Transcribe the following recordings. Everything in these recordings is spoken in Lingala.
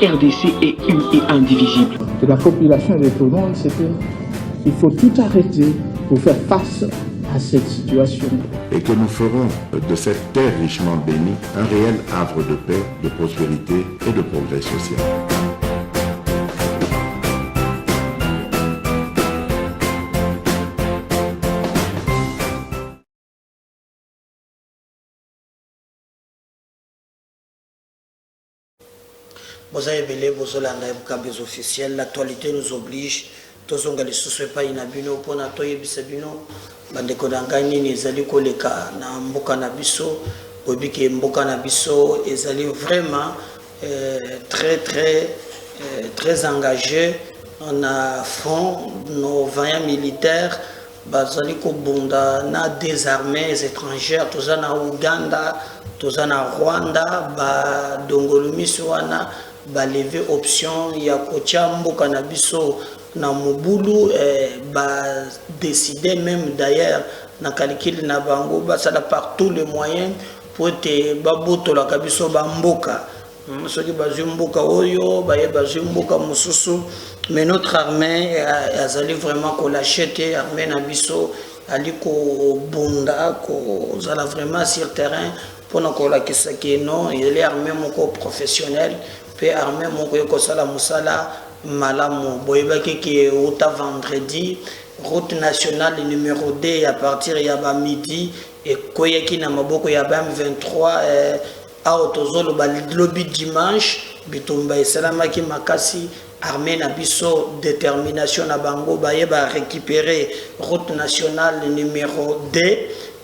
RDC est une et indivisible. De la population et de tout le monde, c'est qu'il faut tout arrêter pour faire face à cette situation. Et que nous ferons de cette terre richement bénie un réel havre de paix, de prospérité et de progrès social. Vous avez belé, vous avez des officiels, l'actualité nous oblige. Tous on les sous pas inabino pour na toye bisabino. Bande kodangani ni zali koleka na mboka na biso, bobiki mboka na biso ezali vraiment très engagé. On a fond nos vaillants militaires. Bazali kobunda na des armées étrangères, tous na Ouganda, tous na Rwanda, ba dongolumisi wana ba lever option ya kocha mboka na biso na mobulu ba décider même d'ailleurs na calcul na bango ba ça par tous les moyens pour te baboto la kabiso ba mboka soki bazwi mboka oyo baye bazwi mboka mususu. Mais notre armée azali vraiment ko lâcheté armée na biso ali ko bunda ko zala vraiment sur terrain pour na ko la kisaki non il est armée moko professionnel pe armée moko ko sala musala malamu boyebaki ki uta vendredi route nationale numéro 2 à partir ya ba midi et koyaki na maboko ya ba M23 a otozolo ba lobby dimanche bitumba esalamaki makasi armée na biso détermination na bango baye ba récupérer route nationale numéro 2.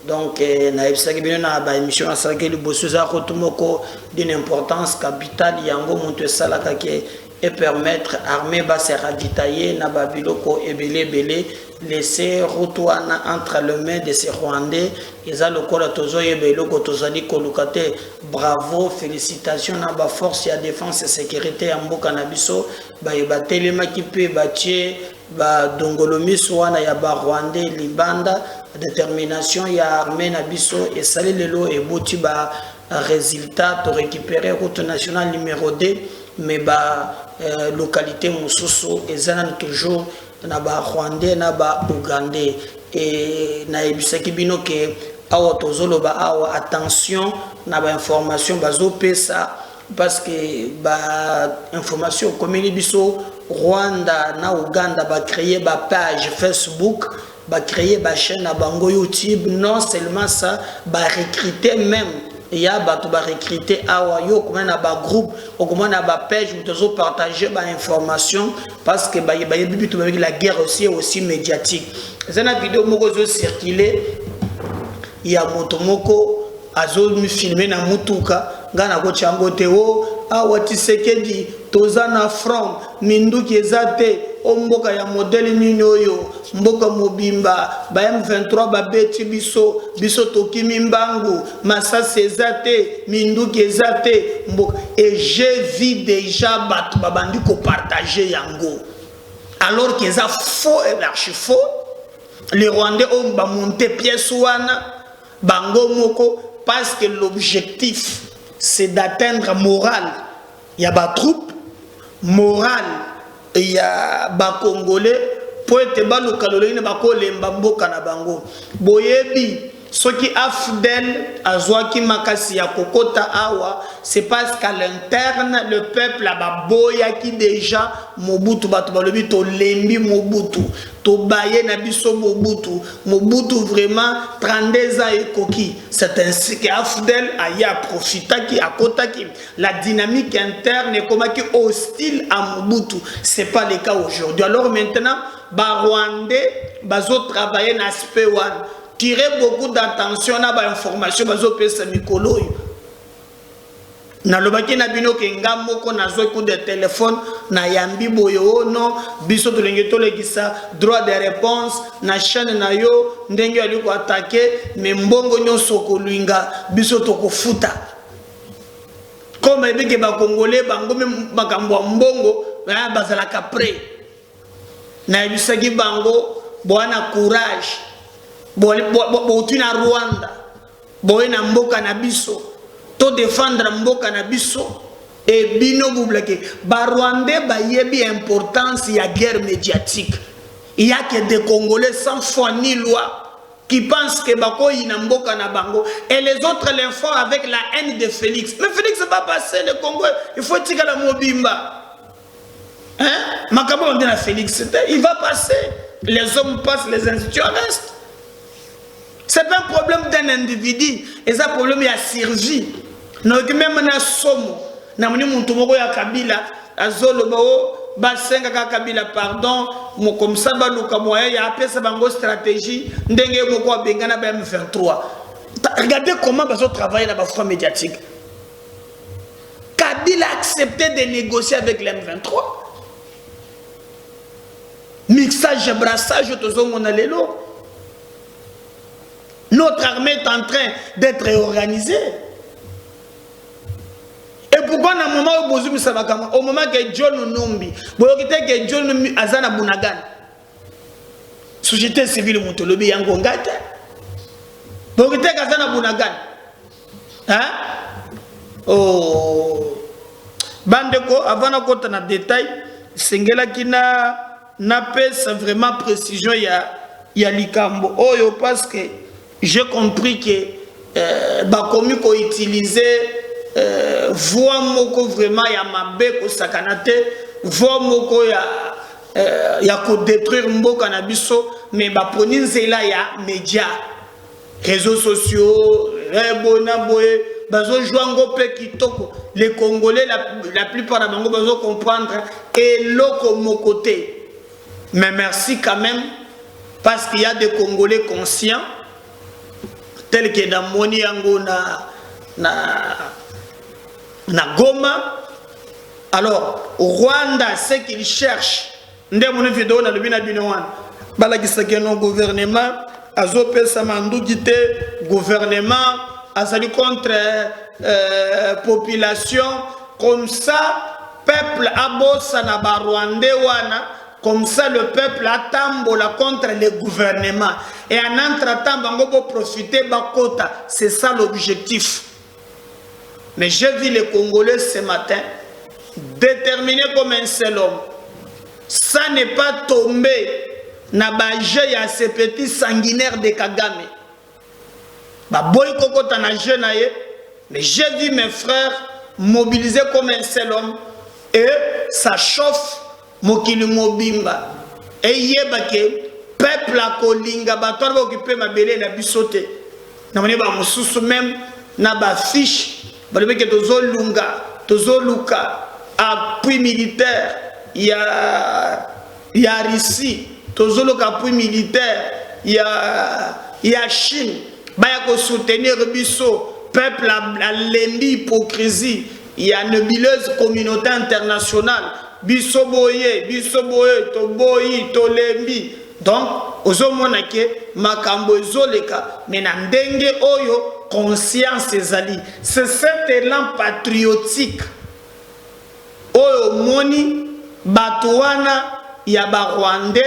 Donc na ebisaki bino na ba émission na salakeli bosuza route moko d'une importance capitale yango monte salaka ke et permettre armée ba se ravitailler na babiloko ebele laisser route wana entre les mains de ces Rwandais. Eza lokola tozo yebeloko tozali kolukate. Bravo, félicitations na ba force ya défense et sécurité ya mboka na biso ba telema ki pe batie ba dongolomis wana ya ba Rwandais libanda détermination ya armée na biso et sali lelo et boti ba résultat to récupérer route nationale numéro 2 mais ba localité mususu ezana toujours na ba Rwandais na ba Ougandais et na ebisaki bino ke awa tozolo ba awa attention na ba information bazo pesa parce que ba information comme biso Rwanda na Ouganda ba créer ba page Facebook ba créer ba chaîne na bango YouTube. Non seulement ça ba recruter même ya bato ba recruter awa yo comme na ba groupe ou comme na ba page mutozo partager ba information parce que ba bibitu avec la guerre aussi médiatique. C'est une vidéo moko zo circuler ya moto moko azo mi filmer na mutuka ngana ko chango teo awa Tshisekedi toza na front minduki ezate omboka ya modèle nini oyo mboka mobimba ba M23 ba beti biso toki mimbangu masasi ezate minduki ezate mboka et j'ai vu déjà bato babandi ko partager yango alors que ça faux et archi faux. Les Rwandais ont monté pièce wana bango moko parce que l'objectif c'est d'atteindre morale. Il y a ba troupe morale, il y a ba congolais pour être ba lokalolo ba ko lemba mboka na bango. Boyebi soki afdel azwaki makasi ya kokota awa, c'est parce qu'à l'interne le peuple a boya qui déjà Mobutu batu balobi to lembi Mobutu to baye na biso Mobutu vraiment 32 ans et coquille. C'est ainsi que afdel aya profita qui a kota qui la dynamique interne est comme qui hostile à Mobutu. C'est pas le cas aujourd'hui. Alors maintenant ba Rwandais bazo travailler na aspect one tirer beaucoup d'attention à l'information bazo pesa mikolo na lobaki na bino ke ngamoko na zo coup de téléphone na yambi boyo no biso tolenge tolekisa droit de réponse na chaîne na yo ndenge ali ko attaquer mais mbongo nyonso ko luinga biso to ko futa comme ebike ba congolais bango makambo mbongo bazala kapre na bisaki bango bwana courage bo tuna Rwanda boye na mboka na biso to défendre mboka na biso et bino vous bloquez. Ba Rwandais ba yebi importance il y a guerre médiatique. Il y a que des Congolais sans foi ni loi qui pensent que bako inamboka na bango et les autres les font avec la haine de Félix. Mais Félix va passer le Congo, il faut tirer la mobimba. Hein? Makabo on dit à Félix, il va passer. Les hommes passent, les institutions restent. C'est pas un problème d'un individu, c'est un problème de survie. Donc même na somo, na moni muntu moko ya Kabila, azolo bao basenga ka Kabila pardon, mo comme ça ba luka moya ya pesa bango stratégie, ndenge moko bengana ba M23. Regardez comment bazo travailler dans la front médiatique. Kabila a accepté de négocier avec les M23. Mixage, brassage, tout mon allélo. Notre armée est en train d'être réorganisée. Et pourquoi, au moment que John Numbi, que John Numbi Azana Bunagan, société civile Moutolobi Yangongate, donc que Azana Bunagan, hein? Oh, Bandeko, avant de compter dans le détail, Sengela qui n'a pas vraiment précision, il y a Likambo. Oh, parce que j'ai compris que Bakomi ko utiliser voix moko vraiment ya mabe ko sakanate, voix moko ya ko détruire mboka na biso, mais ba poni là ya médias, réseaux sociaux, bona boye, bazo jouango pe kitoko. Les Congolais la plupart de bango bazo comprendre et loko mokoté. Mais merci quand même parce qu'il y a des Congolais conscients tels que dans Moni Yango na Goma. Alors, au Rwanda, ce qu'ils cherchent, nous avons une vidéo dans le Binabinewan. Balakisake non gouvernement, Azope Samandugite, gouvernement, Azali contre population, comme ça, peuple abosa na ba Rwandais wana. Comme ça, le peuple attend contre le gouvernement. Et en entre-temps, on va profiter de quota. C'est ça l'objectif. Mais j'ai vu les Congolais ce matin, déterminés comme un seul homme. Ça n'est pas tombé dans à ces petits sanguinaires de Kagame. Mais j'ai vu mes frères mobilisés comme un seul homme. Et ça chauffe. Mokili mobimba et yebake peuple a kolinga bato ba occupé ma belé na bisote na moni ba mususu même na ba fiche ba lebeke tozo luka appui militaire ya Russie tozo luka appui militaire ya Chine ba ya ko soutenir biso peuple a lendi hypocrisie il y a une nébuleuse communauté internationale. Bisoboye, toboyi, tolembi. Donc, ozomona ke makambo ezoleka, mais na ndenge oyo conscience ezali. C'est cet élan patriotique. Oyo moni batouana ya ba Rwandais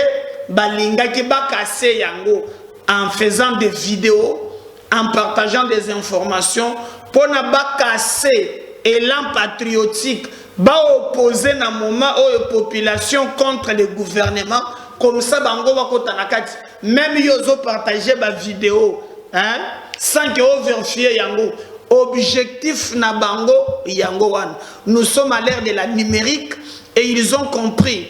balingaki bakase yango en faisant des vidéos, en partageant des informations pour na bakase élan patriotique. Ba opposer na moment aux population contre le gouvernement comme ça bango bakota nakati même yozo partager ba vidéo hein sans que on vérifie yango objectif na bango yango wan. Nous sommes à l'ère de la numérique et ils ont compris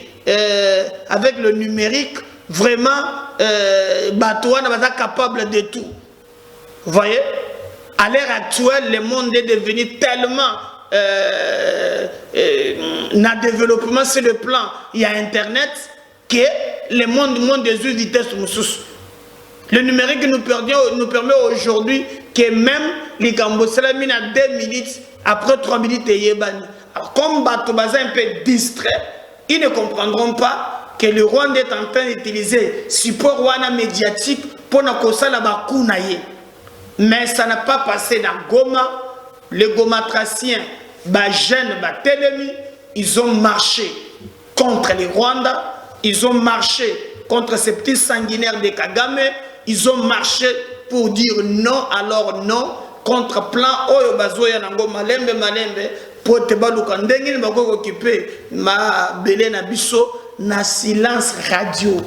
avec le numérique vraiment batouana va être capable de tout. Vous voyez, à l'ère actuelle le monde est devenu tellement na développement sur le plan il y a internet que le monde des vitesses. Le numérique nous permet aujourd'hui que même les Gambosalamine à 2 minutes après 3 minutes et yebani. Alors comme Batobaza un peu distrait, ils ne comprendront pas que le Rwanda est en train d'utiliser support wana médiatique pour na kosala bakunaye. Mais ça n'a pas passé dans Goma. Les Gomatraciens, jeunes, Télémi, ils ont marché contre les Rwandais, ils ont marché contre ces petits sanguinaires de Kagame, ils ont marché pour dire non, alors non, contre plan Oyo Bazoya Nango Malembe, pour te baluka ndenge ba ko occuper ma belé na biso na silence radio.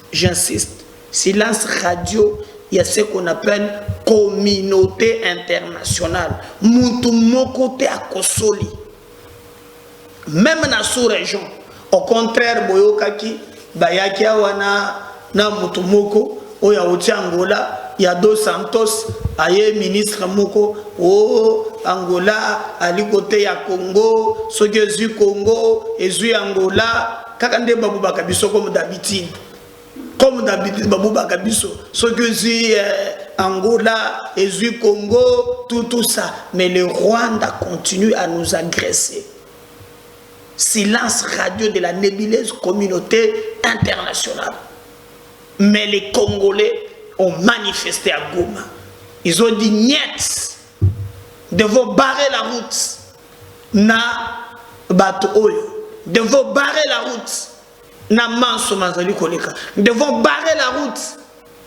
J'insiste, silence radio, il y a ce qu'on appelle communauté internationale. Mutu moko te akosoli. Même dans la sous-région, au contraire, boyokaki bayaki wana na mutu moko oya oti Angola, il y a Dos Santos aye ministre moko o Angola ali côté ya Congo, sogezu Congo ezu Angola kakande babu bakabiso comme d'habitude. Comme d'habitude, Babou Bakabiso, ce que c'est Angola, et Congo, tout ça. Mais le Rwanda continue à nous agresser. Silence radio de la nébuleuse communauté internationale. Mais les Congolais ont manifesté à Goma. Ils ont dit niet, devons barrer la route. Na bato oyo, devons barrer la route. Na manso mazali koleka. Nous devons barrer la route.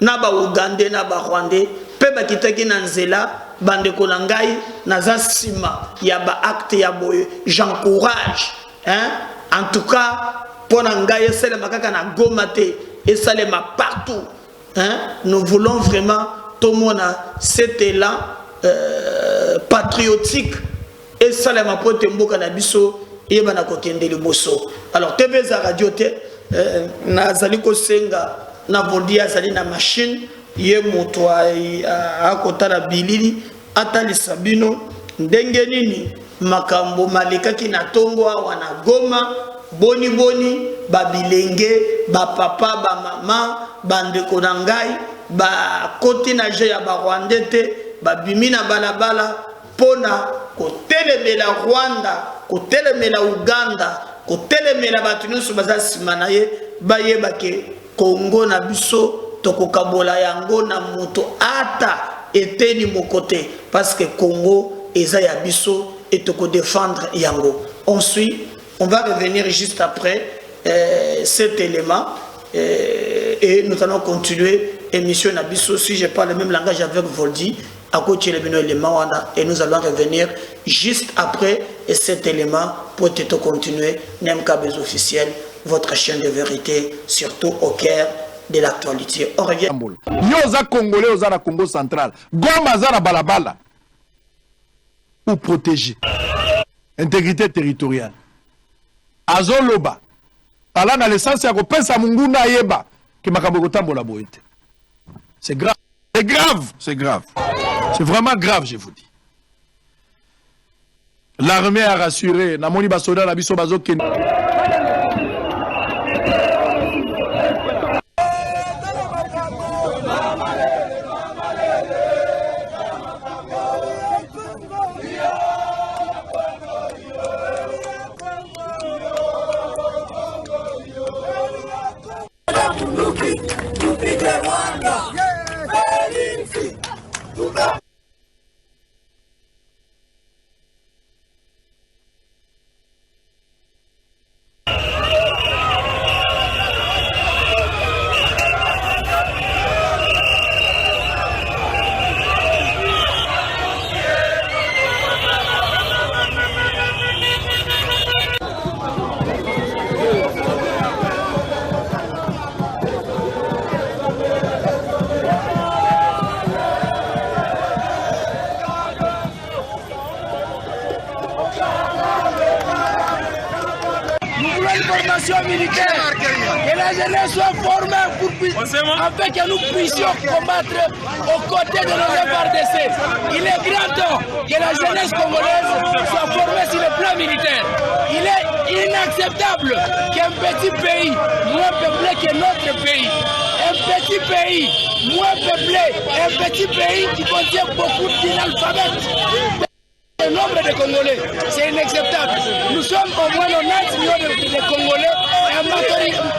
Na ba Ougandais, na ba Rwandais, pe ba kitaki na nzela, bande kolangai, na za sima, ya ba acte ya boye. J'encourage, hein? En tout cas, pour nangai, c'est le makaka na gomate, et ça les ma partout, hein? Nous voulons vraiment, tout le monde a cet élan patriotique, et ça les ma pote mboka na biso, et bana kokende le bosso. Alors, TV za radio te, na zaliko senga na voldia zali na machine ye moto a kotala bilili atali sabino ndenge nini makambo maleka ki na tongo wana Goma boni babilenge ba papa ba mama bandeko na ngai ba koti na je ya ba Rwandete ba bimina balabala pona kotelemela Rwanda kotelemela Uganda kotelemela batu nyonso baza sima na ye bayeba ke Congo na biso tokokabola yango na moto ata eteni mokote parce que Congo eza ya biso et toko défendre yango. Ensuite, on va revenir juste après cet élément et nous allons continuer émission na biso si je parle le même langage avec Voldi à côté le élément et nous allons revenir juste après cet élément pour te continuer Nemkabez officiel, votre chaîne de vérité, surtout au cœur de l'actualité. On revient. Yoza Congolais, Oza na Congo central, Goma Zara Balabala, pour protéger intégrité territoriale. Azoloba, ala na l'essence ya kopesa munguna yeba ki makambo kotambola boete. C'est grave, c'est grave, c'est grave. C'est vraiment grave, je vous dis. L'armée a rassuré, namoni basoda na biso bazo ken. Militaire, que la jeunesse soit formée afin que nous puissions combattre aux côtés de nos FARDC. Il est grand temps que la jeunesse congolaise soit formée sur le plan militaire. Il est inacceptable qu'un petit pays moins peuplé que notre pays, un petit pays moins peuplé, un petit pays qui contient beaucoup d'inalphabètes. Le nombre de Congolais, c'est inacceptable. Nous sommes au moins 90 millions de Congolais et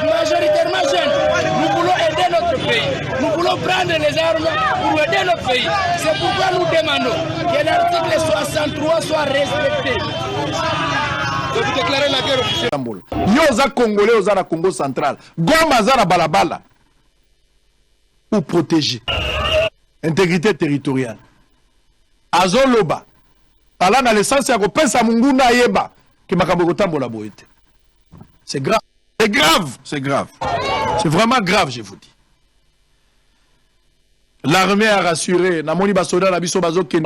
majoritairement jeunes. Nous voulons aider notre pays. Nous voulons prendre les armes pour aider notre pays. C'est pourquoi nous demandons que l'article 63 soit respecté. Vous déclarez la guerre officielle. Yoza Congolais, Oza na Congo central. Goma Zara Balabala. Pour protéger intégrité territoriale. Azoloba. ala na l'essence ya kopesa munguna ayeba ke makambo kotambola boye te. C'est grave. C'est grave. C'est grave. C'est vraiment grave, je vous dis. L'armée a rassuré. Namoni basoda na biso bazo ken.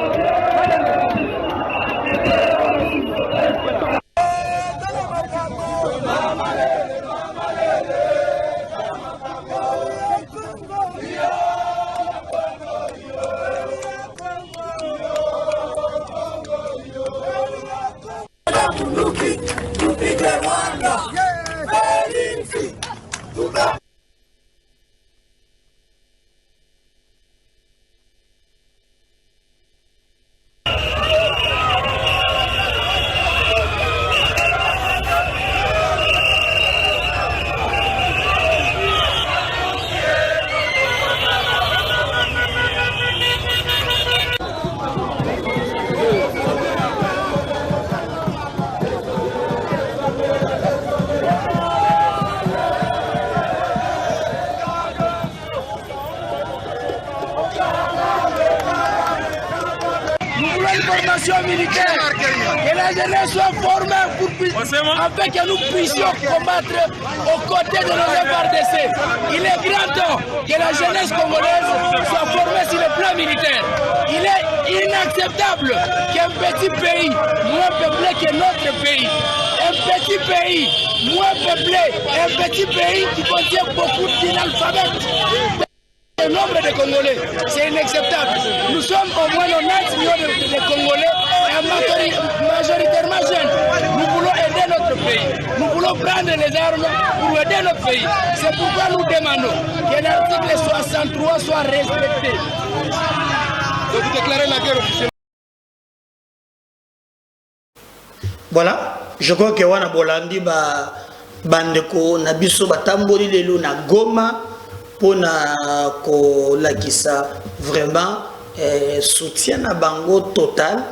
Militaire, que la jeunesse soit formée afin que nous puissions combattre aux côtés de nos FARDC. Il est grand temps que la jeunesse congolaise soit formée sur le plan militaire. Il est inacceptable qu'un petit pays moins peuplé que notre pays, un petit pays moins peuplé, un petit pays qui contient beaucoup d'inalphabètes, le nombre de Congolais, c'est inacceptable. Nous sommes au moins 90 millions de Congolais et majoritairement jeunes. Nous voulons aider notre pays. Nous voulons prendre les armes pour aider notre pays. C'est pourquoi nous demandons que l'article 63 soit respecté. Donc vous déclarez la guerre officielle. Voilà, je crois que wana bolandi bandeko na biso batamboli lelo na Goma pour kolakisa vraiment soutien na bango total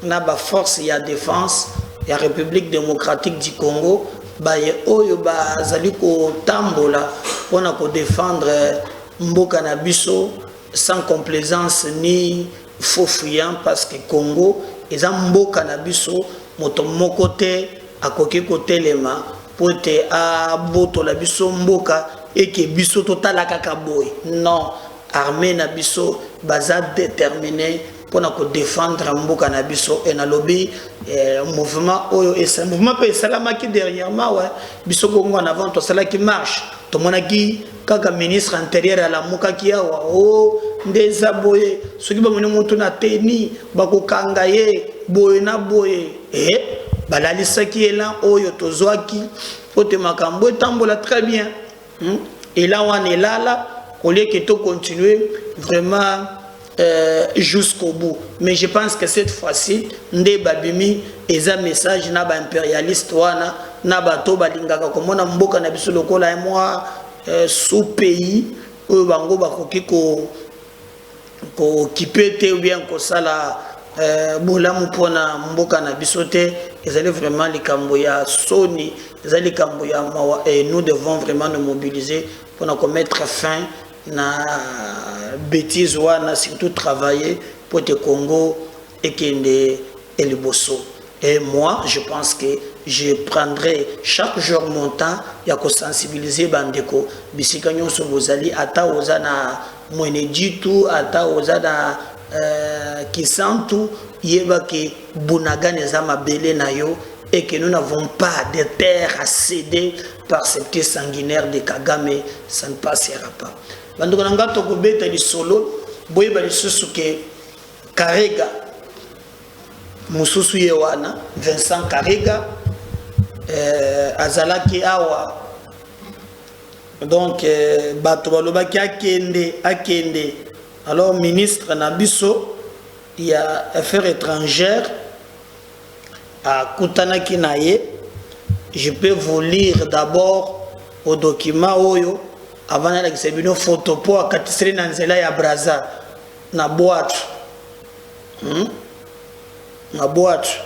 na ba force ya défense ya République démocratique du Congo baye oyo bazali ko tambola pona ko défendre mboka na biso sans complaisance ni faux fuyant parce que Congo eza mboka na biso moto moko te akoki kotelema po te abotola biso mboka et que biso totala kaka boy. Non, armée na biso baza déterminé pour na ko défendre mboka na biso et na lobby mouvement oyo et ce mouvement peut salamaki dernièrement ouais biso kongo en avant to sala qui marche to monaki kaka ministre intérieur à la muka ki awa o ndeza boye soki ba moni mutu na teni bakokanga ye boye na boye balalisa ki ela oyo tozwaki pote makambo tambola très bien. Et là on est là au lieu que tout continuer vraiment jusqu'au bout. Mais je pense que cette fois-ci nde babimi eza message na ba impérialiste wana na bato balingaka komona mboka na biso lokola et moi sous pays oyo bango bakoki ko kipete ou bien ko sala bolamu pona mboka na biso te ezali vraiment likambo ya soni ezali likambo ya mawa et nous devons vraiment nous mobiliser pour mettre fin na bêtise wana surtout travailler pour te Congo et Kende et le Bosso. Et moi je pense que je prendrai chaque jour mon temps ya ko sensibiliser bandeko bisika nyonso bozali ata ozana mwene jitu ata ozana Kisantu yeba ke Bunagane za mabele na yo et que nous n'avons pas de terre à céder par ces petits sanguinaires de Kagame, ça ne passera pas. Bando nanga to kobeta li solo boye ba lisusu ke Karega mususu yewana Vincent Karega azalaki awa donc bato balobaki akende alors ministre Nabiso il y a affaires étrangères à Kutanaki Naye. Je peux vous lire d'abord au document Oyo avant d'aller une photo pour Katisri Nanzela ya Braza na boîte. Na boîte.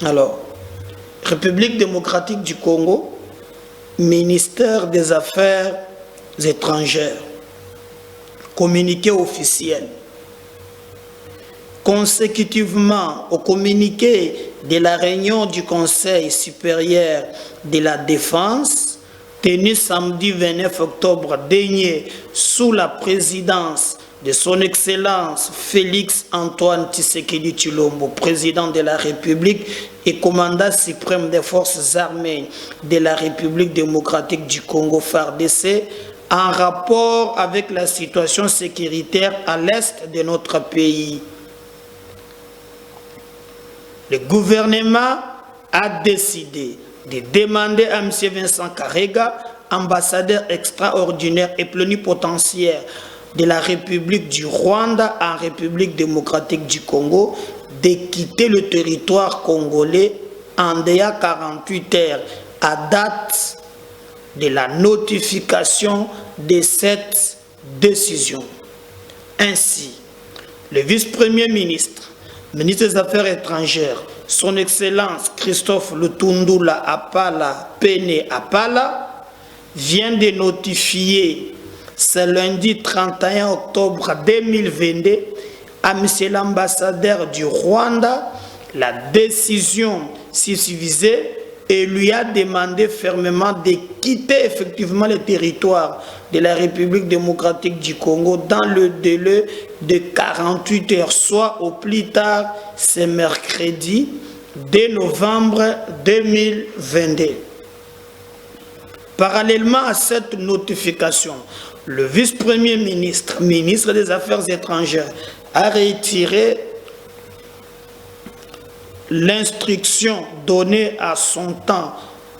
Alors, République démocratique du Congo, ministère des Affaires étrangères, communiqué officiel. consécutivement au communiqué de la réunion du Conseil supérieur de la défense, tenu samedi 29 octobre dernier sous la présidence de son Excellence Félix Antoine Tshisekedi Tshilombo, président de la République et commandant suprême des forces armées de la République démocratique du Congo, FARDC, en rapport avec la situation sécuritaire à l'est de notre pays. Le gouvernement a décidé de demander à M. Vincent Karega, ambassadeur extraordinaire et plénipotentiaire de la République du Rwanda en République démocratique du Congo, de quitter le territoire congolais en délai 48 heures à date de la notification de cette décision. Ainsi, le vice-premier ministre, ministre des Affaires étrangères, son Excellence Christophe Lutundula Apala Pene Apala, vient de notifier ce lundi 31 octobre 2022 à M. l'ambassadeur du Rwanda la décision susvisée et lui a demandé fermement de quitter effectivement le territoire de la République démocratique du Congo dans le délai de 48 heures, soit au plus tard ce mercredi 2 novembre 2022. Parallèlement à cette notification, le vice-premier ministre, ministre des Affaires étrangères, a retiré l'instruction donnée à son temps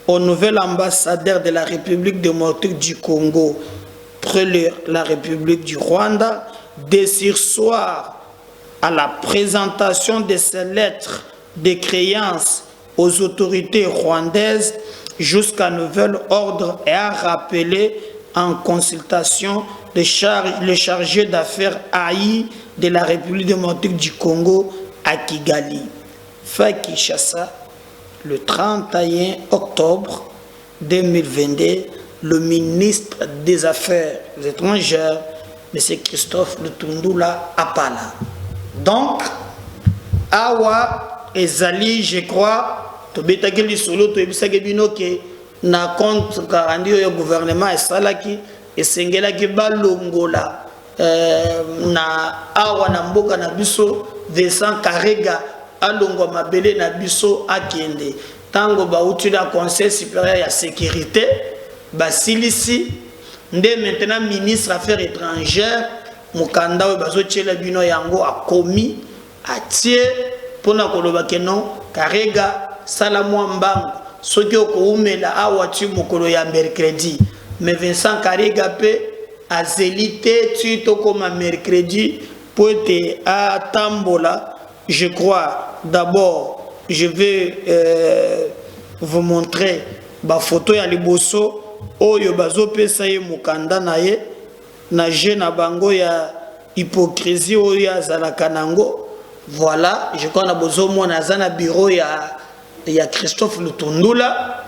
au nouvel ambassadeur de la République démocratique du Congo près la République du Rwanda de surseoir à la présentation de ces lettres de créance aux autorités rwandaises jusqu'à nouvel ordre et a rappelé en consultation le chargé d'affaires AI de la République démocratique du Congo à Kigali. Fait Kinshasa, le 31 octobre 2022, le ministre des Affaires étrangères, M. Christophe Lutundula Apala. Donc, Awa Ezali, je crois, tobetaki lisolo toyebisaki bino ke na compte karandi oyo gouvernement esalaki esengelaki balongola na awa na mboka na biso Vincent Karega alongwa mabele na biso akende tango bauti na conseil supérieur ya sécurité basilisi nde maintenant ministre affaires étrangères mukanda oyo bazotiela bino yango akomi atie pona koloba ke non Karega sala mwa mbango soki okoumela awa tu mokolo ya mercredi mais Vincent Karega pe azeli te tu tokoma mercredi po ete atambola. Je crois d'abord je vais vous montrer ba photo ya liboso oyo bazopesa ye mukanda na ye na je na bango ya hypocrisie oyo azalaka nango. Voilà, je crois na bozo mona zana bureau ya Christophe Lutundula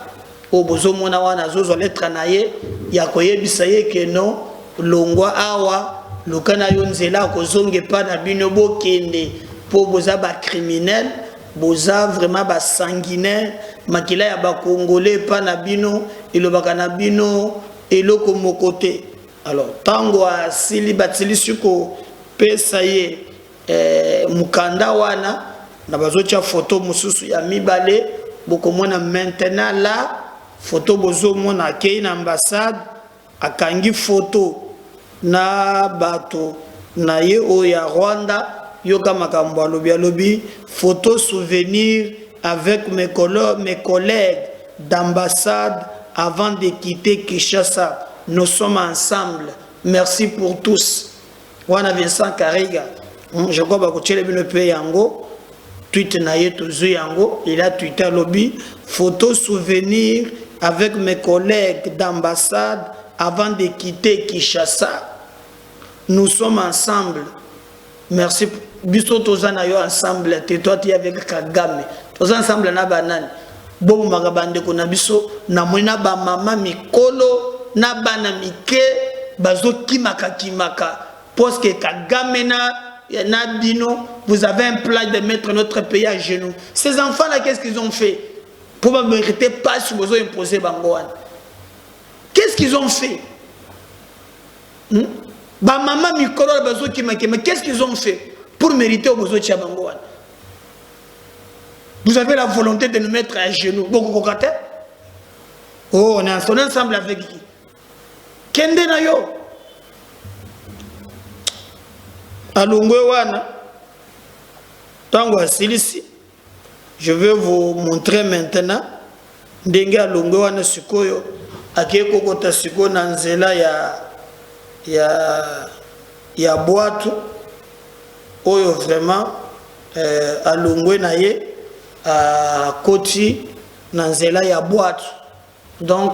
o bozo mona wana zozo lettre na ye ya koyebisa ye ke non longwa awa lukana yo nzela kozonge pa na bino bokende po boza ba criminel boza vraiment ba sanguinaire makila ya ba congolais pa na bino ilobaka na bino eloko mokote. Alors tango asili batili suko pesa ye mukanda wana na bazotia photo mususu ya mibale bokomona maintenant la photo bozo mona kei na ambassade akangi photo na bato na ye o ya Rwanda yoka makambo alobi photo souvenir avec mes collègues d'ambassade avant de quitter Kinshasa. Nous sommes ensemble. Merci pour tous. Wana Vincent Karega. Je crois que tu as yango tweet naie tozu yango il a tweeté lobby photo souvenir avec mes collègues d'ambassade avant de quitter Kinshasa. Nous sommes ensemble. Merci. Biso tozana yo ensemble te toi tu avec Kagame. Tous ensemble na banane. Bobu magabande ko na biso na mwina ba mama mikolo na bana mike bazo kimaka parce que Kagame na Nabino, vous avez un plan de mettre notre pays à genoux. Ces enfants-là, qu'est-ce qu'ils ont fait? Pour ne mériter pas si vous avez imposé Bangoan. Qu'est-ce qu'ils ont fait? Maman Mikolo, qu'est-ce qu'ils ont fait pour mériter au besoin de Bangoan? Vous avez la volonté de nous mettre à genoux. Oh, on est ensemble avec qui? Kende na yo. Alungwe wana. Tango asilisi. Je vais vous montrer maintenant. Ndenge alungwe wana sikoyo. Akeko kota siko na nzela ya boatu. Oyo vraiment alungwe na ye. Koti na nzela ya boîte. Donc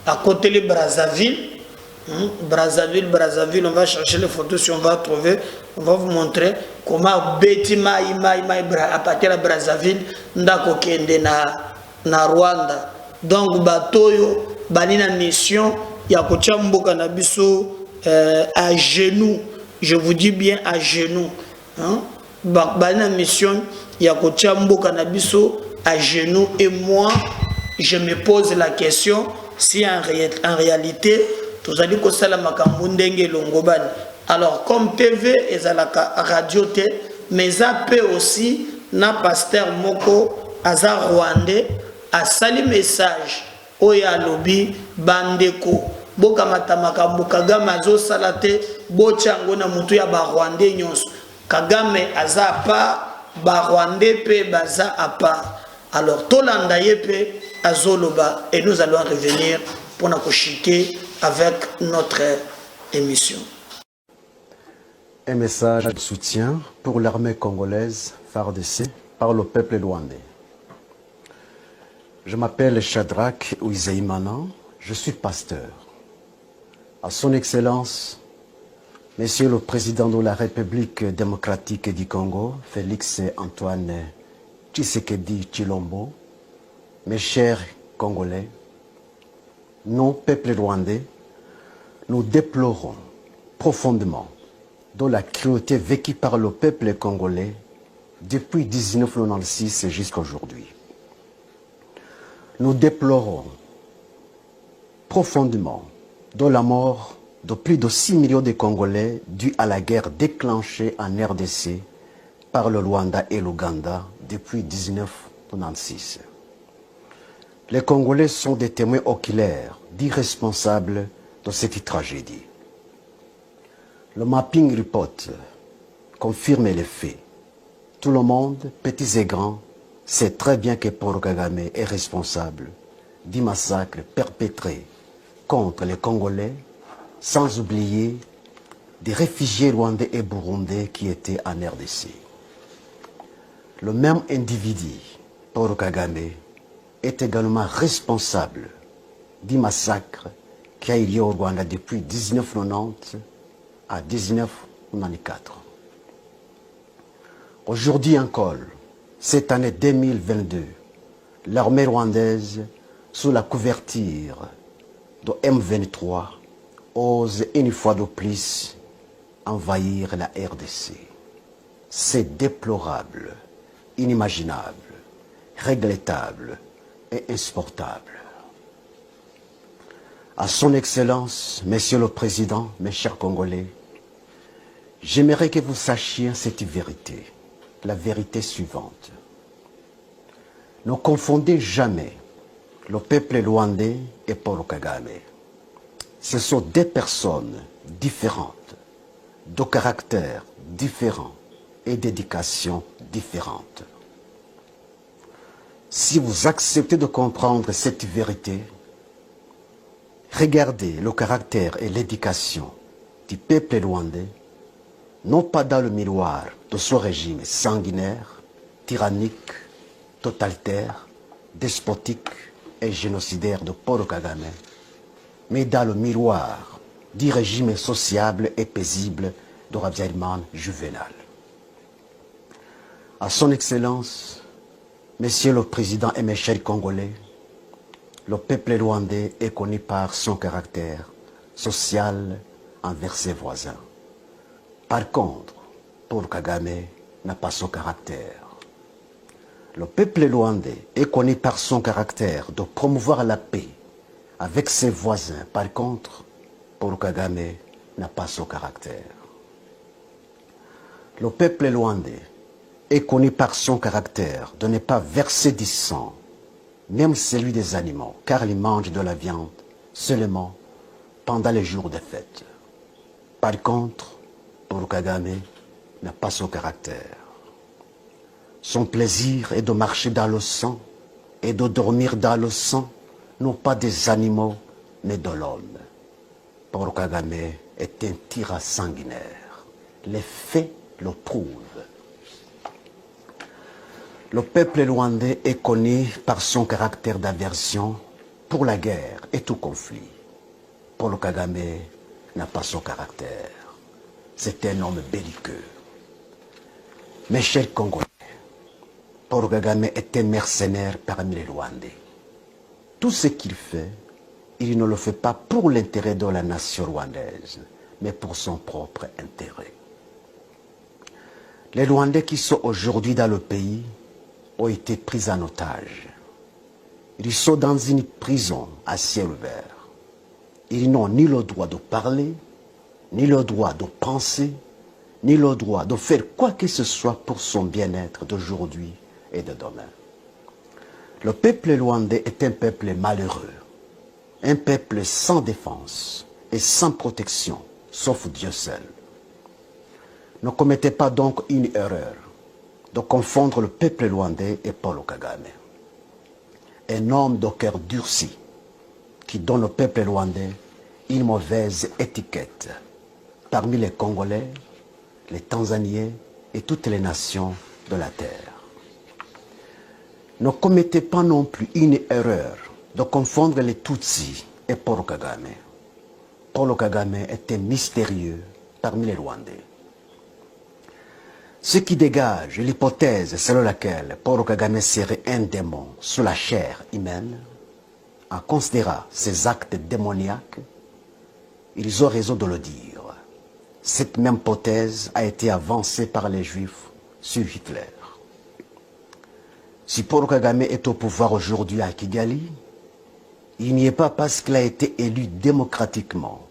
à côté de Brazzaville, Brazzaville, on va chercher les photos si on va trouver, on va vous montrer comment Betty à partir de Brazzaville ndako kende na Rwanda. Donc batoyo banina mission ya kocha mboka na biso à genoux, je vous dis bien à genoux, hein? Banina mission ya kocha mboka na biso à genoux. Et moi je me pose la question si en réalité tous allez que ça la makambundenge longobani. Alors comme TV et la radio te, mais ça peut aussi na pasteur moko aza rwandais a sali message oya lobi bandeko boka matamaka bukagama zo salate bochango na mutu ya ba rwandais nyonso Kagame aza pa ba rwandais pe baza a part. Alors tolanda yepe azoloba et nous allons revenir pour nous chiter avec notre émission. Un message de soutien pour l'armée congolaise FARDC par le peuple rwandais. Je m'appelle Shadrach Uizeimana, je suis pasteur. À son Excellence, Monsieur le Président de la République démocratique du Congo, Félix Antoine Tshisekedi Tshilombo, mes chers Congolais, nous, peuple rwandais, nous déplorons profondément de la cruauté vécue par le peuple congolais depuis 1996 jusqu'à aujourd'hui. Nous déplorons profondément de la mort de plus de 6 millions de Congolais due à la guerre déclenchée en RDC par le Rwanda et l'Ouganda depuis 1996. Les Congolais sont des témoins oculaires, d'irresponsables de cette tragédie. Le mapping report confirme les faits. Tout le monde, petits et grands, sait très bien que Paul Kagame est responsable du massacre perpétré contre les Congolais, sans oublier des réfugiés rwandais et burundais qui étaient en RDC. Le même individu, Paul Kagame, est également responsable du massacre qui a eu lieu au Rwanda depuis 1990 à 1994. Aujourd'hui encore, cette année 2022, l'armée rwandaise, sous la couverture de M23, ose une fois de plus envahir la RDC. C'est déplorable, inimaginable, regrettable et insupportable. À son Excellence, Monsieur le Président, mes chers Congolais, j'aimerais que vous sachiez cette vérité, la vérité suivante. Ne confondez jamais le peuple rwandais et Paul Kagame. Ce sont deux personnes différentes, de caractères différents et d'éducation différente. Si vous acceptez de comprendre cette vérité, regardez le caractère et l'éducation du peuple rwandais, non pas dans le miroir de ce régime sanguinaire, tyrannique, totalitaire, despotique et génocidaire de Paul Kagame, mais dans le miroir du régime sociable et paisible de Habyarimana Juvenal. À son Excellence, Monsieur le Président et mes chers Congolais, le peuple rwandais est connu par son caractère social envers ses voisins. Par contre, Paul Kagame n'a pas son caractère. Le peuple rwandais est connu par son caractère de promouvoir la paix avec ses voisins. Par contre, Paul Kagame n'a pas son caractère. Le peuple rwandais est connu par son caractère de ne pas verser du sang, même celui des animaux, car il mange de la viande seulement pendant les jours de fête. Par contre, Paul Kagame n'a pas son caractère. Son plaisir est de marcher dans le sang et de dormir dans le sang, non pas des animaux, mais de l'homme. Paul Kagame est un tyran sanguinaire. Les faits le prouvent. Le peuple rwandais est connu par son caractère d'aversion pour la guerre et tout conflit. Paul Kagame n'a pas son caractère. C'est un homme belliqueux. Mes chers Congolais, Paul Kagame est un mercenaire parmi les Rwandais. Tout ce qu'il fait, il ne le fait pas pour l'intérêt de la nation rwandaise, mais pour son propre intérêt. Les Rwandais qui sont aujourd'hui dans le pays ont été pris en otage. Ils sont dans une prison à ciel ouvert. Ils n'ont ni le droit de parler, ni le droit de penser, ni le droit de faire quoi que ce soit pour son bien-être d'aujourd'hui et de demain. Le peuple rwandais est un peuple malheureux, un peuple sans défense et sans protection, sauf Dieu seul. Ne commettez pas donc une erreur de confondre le peuple rwandais et Paul Kagame. Un homme de cœur durci qui donne au peuple rwandais une mauvaise étiquette parmi les Congolais, les Tanzaniens et toutes les nations de la terre. Ne commettez pas non plus une erreur de confondre les Tutsis et Paul Kagame. Paul Kagame est un mystérieux parmi les Rwandais. Ce qui dégage l'hypothèse selon laquelle Paul Kagame serait un démon sous la chair humaine, en considérant ses actes démoniaques, ils ont raison de le dire. Cette même hypothèse a été avancée par les Juifs sur Hitler. Si Paul Kagame est au pouvoir aujourd'hui à Kigali, il n'y est pas parce qu'il a été élu démocratiquement,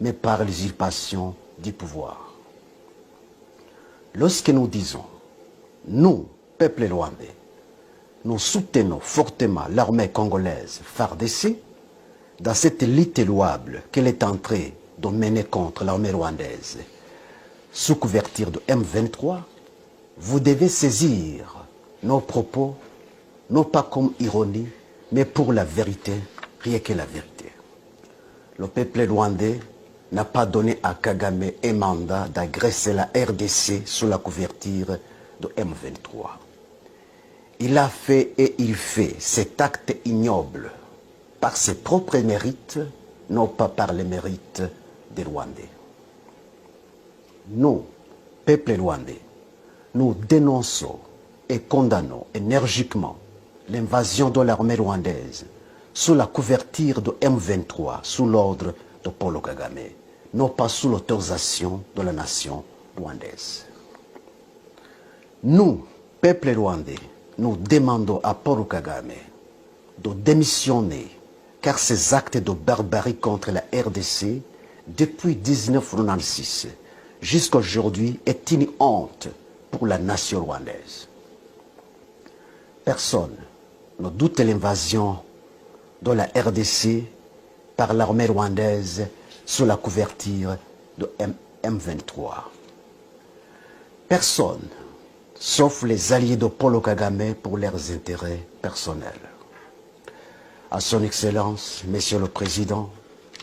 mais par l'usurpation du pouvoir. Lorsque nous disons, nous, peuple rwandais, nous soutenons fortement l'armée congolaise FARDC dans cette lutte louable qu'elle est en train de mener contre l'armée rwandaise sous couverture de M23, vous devez saisir nos propos, non pas comme ironie, mais pour la vérité, rien que la vérité. Le peuple rwandais n'a pas donné à Kagame un mandat d'agresser la RDC sous la couverture de M23. Il a fait et il fait cet acte ignoble par ses propres mérites, non pas par les mérites des Rwandais. Nous, peuple rwandais, nous dénonçons et condamnons énergiquement l'invasion de l'armée rwandaise sous la couverture de M23, sous l'ordre de Paul Kagame, non pas sous l'autorisation de la nation rwandaise. Nous, peuple rwandais, nous demandons à Paul Kagame de démissionner, car ces actes de barbarie contre la RDC, depuis 1996 jusqu'à aujourd'hui, est une honte pour la nation rwandaise. Personne ne doute l'invasion de la RDC par l'armée rwandaise sous la couverture de M23. Personne, sauf les alliés de Paul Kagame pour leurs intérêts personnels. À son Excellence, Monsieur le Président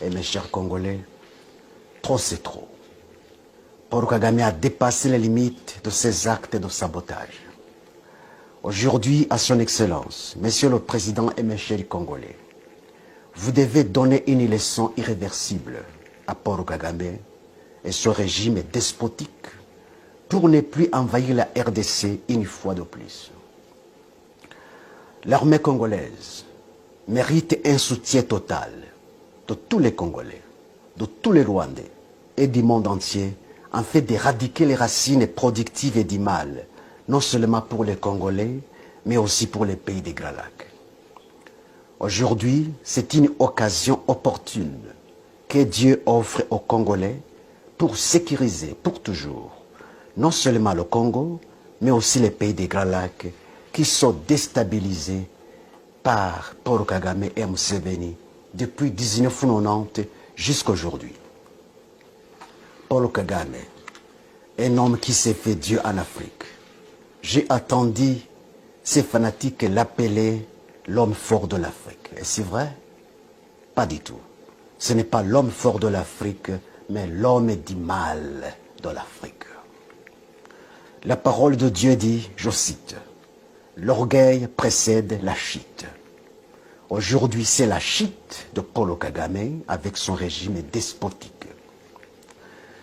et mes chers Congolais, trop c'est trop. Paul Kagame a dépassé les limites de ses actes de sabotage. Aujourd'hui, à son Excellence, Monsieur le Président et mes chers Congolais, vous devez donner une leçon irréversible à Paul Kagame et son régime despotique pour ne plus envahir la RDC une fois de plus. L'armée congolaise mérite un soutien total de tous les Congolais, de tous les Rwandais et du monde entier afin d'éradiquer les racines productives et du mal, non seulement pour les Congolais, mais aussi pour les pays des Grands Lacs. Aujourd'hui, c'est une occasion opportune que Dieu offre aux Congolais pour sécuriser pour toujours, non seulement le Congo, mais aussi les pays des Grands Lacs qui sont déstabilisés par Paul Kagame et Museveni depuis 1990 jusqu'à aujourd'hui. Paul Kagame, un homme qui s'est fait Dieu en Afrique. J'ai attendu ces fanatiques l'appeler l'homme fort de l'Afrique. Et c'est vrai? Pas du tout. Ce n'est pas l'homme fort de l'Afrique, mais l'homme du mal de l'Afrique. La parole de Dieu dit, je cite, « L'orgueil précède la chute ». Aujourd'hui, c'est la chute de Paul Kagame avec son régime despotique.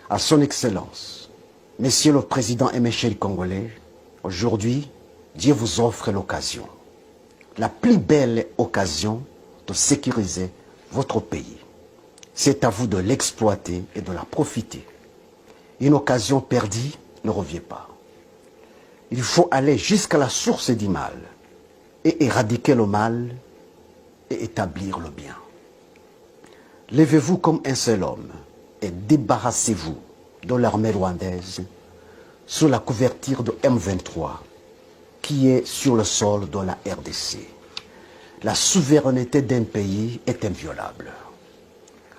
À son Excellence, Monsieur le Président et mes chers Congolais, aujourd'hui, Dieu vous offre l'occasion, la plus belle occasion de sécuriser votre pays. C'est à vous de l'exploiter et de la profiter. Une occasion perdue ne revient pas. Il faut aller jusqu'à la source du mal et éradiquer le mal et établir le bien. Levez-vous comme un seul homme et débarrassez-vous de l'armée rwandaise sous la couverture de M23 qui est sur le sol de la RDC. La souveraineté d'un pays est inviolable.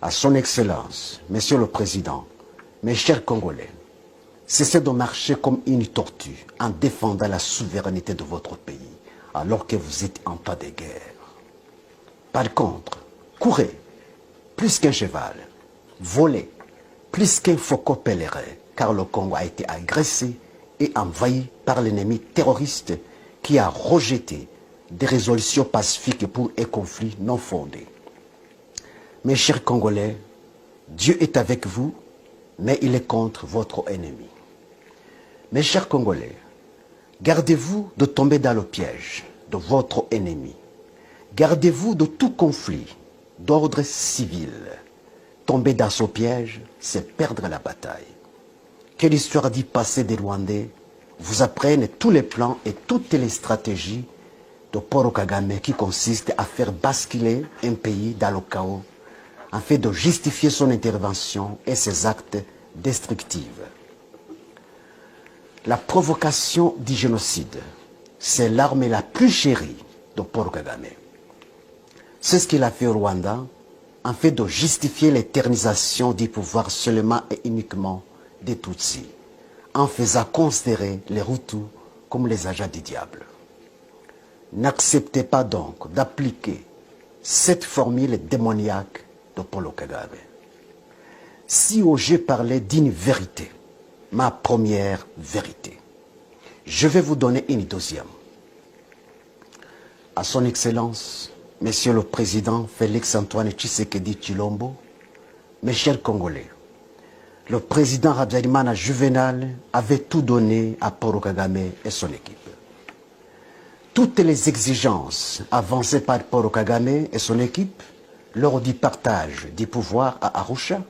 À son Excellence, Monsieur le Président, mes chers Congolais, cessez de marcher comme une tortue en défendant la souveraineté de votre pays alors que vous êtes en temps de guerre. Par contre, courez plus qu'un cheval, volez plus qu'un faucon pèlerin, car le Congo a été agressé et envahi par l'ennemi terroriste qui a rejeté des résolutions pacifiques pour un conflit non fondé. Mes chers Congolais, Dieu est avec vous, mais il est contre votre ennemi. Mes chers Congolais, gardez-vous de tomber dans le piège de votre ennemi. Gardez-vous de tout conflit d'ordre civil. Tomber dans ce piège, c'est perdre la bataille. Que l'histoire du passé des Rwandais vous apprenne tous les plans et toutes les stratégies de Paul Kagame qui consistent à faire basculer un pays dans le chaos afin de justifier son intervention et ses actes destructifs. La provocation du génocide, c'est l'arme la plus chérie de Paul Kagame. C'est ce qu'il a fait au Rwanda afin de justifier l'éternisation du pouvoir seulement et uniquement des Tutsis, en faisant considérer les Hutus comme les agents du diable. N'acceptez pas donc d'appliquer cette formule démoniaque de Paul Kagame. Si osez parler d'une vérité, ma première vérité, je vais vous donner une deuxième. À son Excellence, Monsieur le Président Félix-Antoine Tshisekedi Tshilombo, mes chers Congolais, le président Habyarimana Juvenal avait tout donné à Paul Kagame et son équipe. Toutes les exigences avancées par Paul Kagame et son équipe lors du partage du pouvoir à Arusha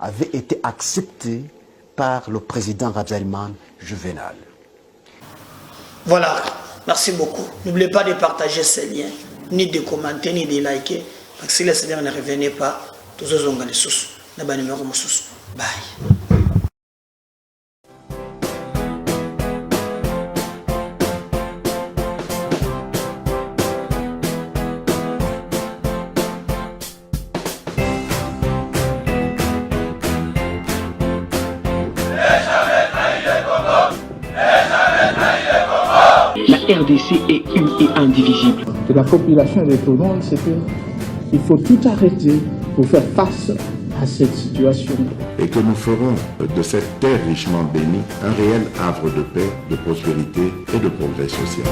avaient été acceptées par le président Habyarimana Juvenal. Voilà, merci beaucoup. N'oubliez pas de partager ces liens, ni de commenter, ni de liker. Parce que si les Seigneurs ne revenaient pas, tous les gens sous. Bye. La RDC est une et indivisible. De la population et de tout le monde, c'est qu'il faut tout arrêter pour faire face à cette situation. Et que nous ferons de cette terre richement bénie un réel havre de paix, de prospérité et de progrès social.